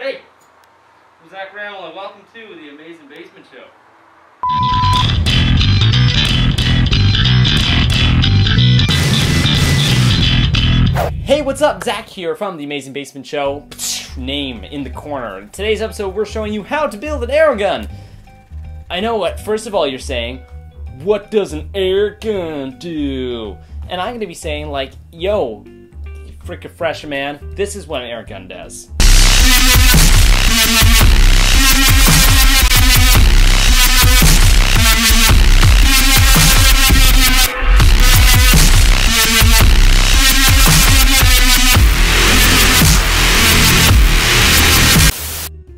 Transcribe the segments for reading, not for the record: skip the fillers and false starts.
Hey, I'm Zach Ramelan. Welcome to the Amazing Basement Show. Hey, what's up? Zach here from the Amazing Basement Show. Name in the corner. In today's episode, we're showing you how to build an air gun. I know what, first of all, you're saying, what does an air gun do? And I'm gonna be saying, like, yo, you frickin' fresh man, this is what an air gun does.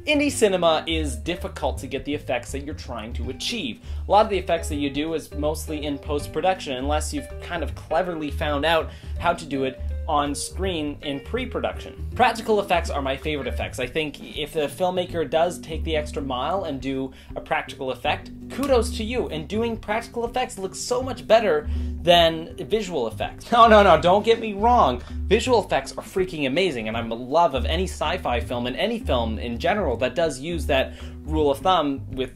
Indie cinema is difficult to get the effects that you're trying to achieve. A lot of the effects that you do is mostly in post-production, unless you've kind of cleverly found out how to do it on screen in pre-production. Practical effects are my favorite effects. I think if the filmmaker does take the extra mile and do a practical effect, kudos to you. And doing practical effects looks so much better than visual effects. No, don't get me wrong. Visual effects are freaking amazing, and I'm a love of any sci-fi film and any film in general that does use that rule of thumb with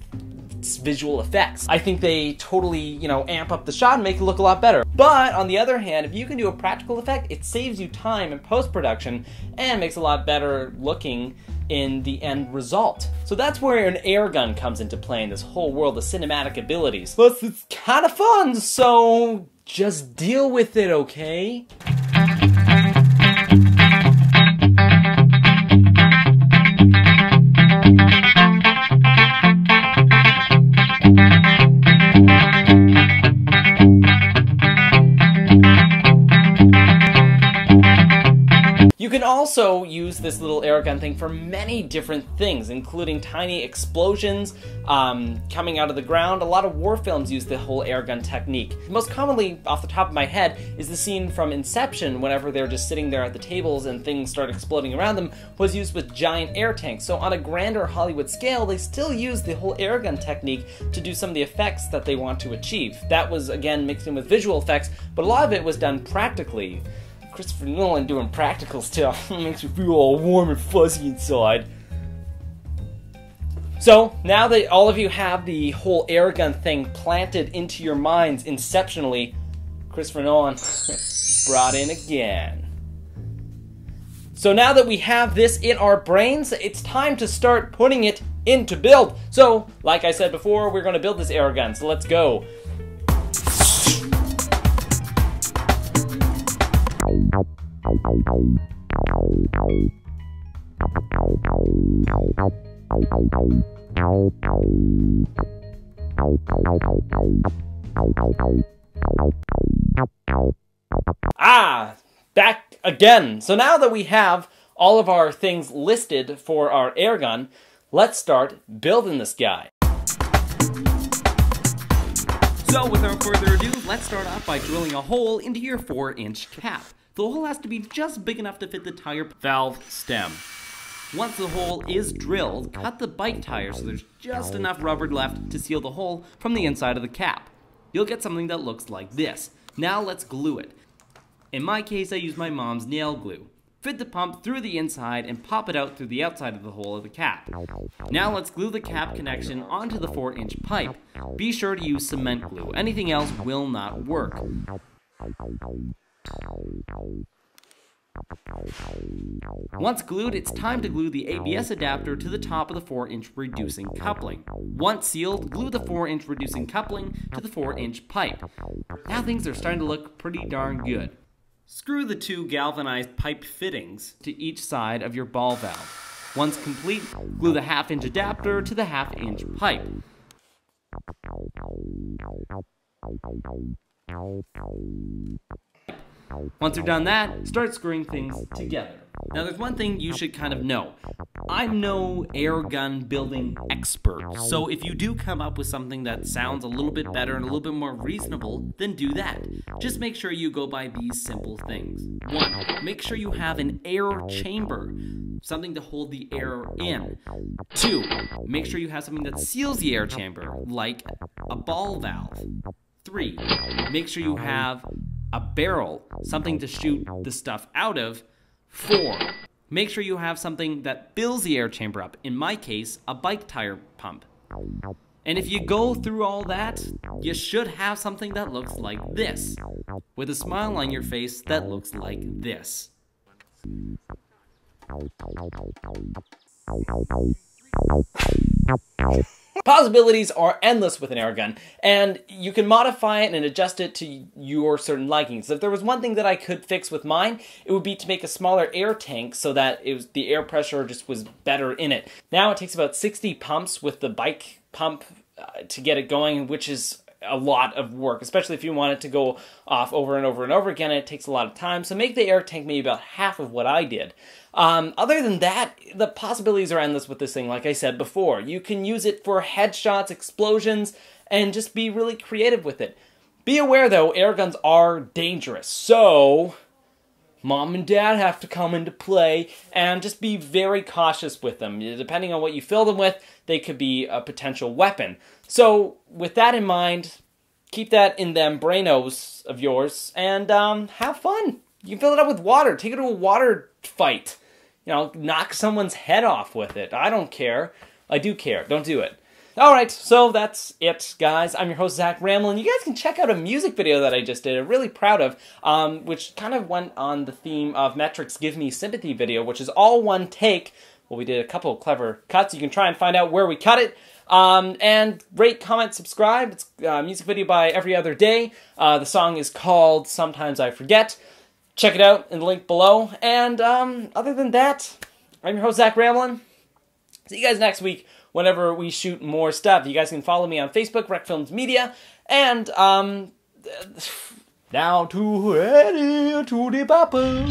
visual effects. I think they totally, amp up the shot and make it look a lot better. But on the other hand, if you can do a practical effect, it saves you time in post-production and makes it a lot better looking in the end result. So that's where an air gun comes into play in this whole world of cinematic abilities. Plus, it's kind of fun, so just deal with it, okay? You can also use this little air gun thing for many different things, including tiny explosions coming out of the ground. A lot of war films use the whole air gun technique. Most commonly, off the top of my head, is the scene from Inception, whenever they're just sitting there at the tables and things start exploding around them, was used with giant air tanks. So on a grander Hollywood scale, they still use the whole air gun technique to do some of the effects that they want to achieve. That was, again, mixed in with visual effects, but a lot of it was done practically. Christopher Nolan doing practical stuff makes me feel all warm and fuzzy inside. So, now that all of you have the whole air gun thing planted into your minds inceptionally, Christopher Nolan brought in again. So now that we have this in our brains, it's time to start putting it into build. So, like I said before, we're going to build this air gun, so let's go. Back again. So now that we have all of our things listed for our air gun, let's start building this guy. So without further ado, let's start off by drilling a hole into your 4-inch cap. The hole has to be just big enough to fit the tire valve stem. Once the hole is drilled, cut the bike tire so there's just enough rubber left to seal the hole from the inside of the cap. You'll get something that looks like this. Now let's glue it. In my case, I use my mom's nail glue. Fit the pump through the inside and pop it out through the outside of the hole of the cap. Now let's glue the cap connection onto the 4-inch pipe. Be sure to use cement glue. Anything else will not work. Once glued, it's time to glue the ABS adapter to the top of the 4-inch reducing coupling. Once sealed, glue the 4-inch reducing coupling to the 4-inch pipe. Now things are starting to look pretty darn good. Screw the 2 galvanized pipe fittings to each side of your ball valve. Once complete, glue the 1/2-inch adapter to the 1/2-inch pipe. Once you're done that, start screwing things together. Now there's one thing you should kind of know. I'm no air gun building expert, so if you do come up with something that sounds a little bit better and a little bit more reasonable, then do that. Just make sure you go by these simple things. 1. Make sure you have an air chamber, something to hold the air in. 2. Make sure you have something that seals the air chamber, like a ball valve. 3. Make sure you have a barrel, something to shoot the stuff out of. 4. Make sure you have something that fills the air chamber up. In my case, a bike tire pump. And if you go through all that, you should have something that looks like this, with a smile on your face that looks like this. Possibilities are endless with an air gun, and you can modify it and adjust it to your certain likings. If there was one thing that I could fix with mine, it would be to make a smaller air tank so that the air pressure just was better in it. Now it takes about 60 pumps with the bike pump to get it going, which is a lot of work, especially if you want it to go off over and over and over again. It takes a lot of time, so make the air tank maybe about half of what I did. Other than that, the possibilities are endless with this thing, like I said before. You can use it for headshots, explosions, and just be really creative with it. Be aware, though, air guns are dangerous, so mom and dad have to come into play, and just be very cautious with them. Depending on what you fill them with, they could be a potential weapon. So, with that in mind, keep that in them brainos of yours, and have fun. You can fill it up with water. Take it to a water fight. You know, knock someone's head off with it. I don't care. I do care. Don't do it. Alright, so that's it, guys. I'm your host, Zach Ramelan. You guys can check out a music video that I just did, I'm really proud of, which kind of went on the theme of Metric's Give Me Sympathy video, which is all one take. Well, we did a couple of clever cuts. You can try and find out where we cut it. And rate, comment, subscribe. It's a music video by Every Other Day. The song is called Sometimes I Forget. Check it out in the link below. And other than that, I'm your host, Zach Ramelan. See you guys next week whenever we shoot more stuff. You guys can follow me on Facebook, Rec Films Media. And now to Eddie, to the papa.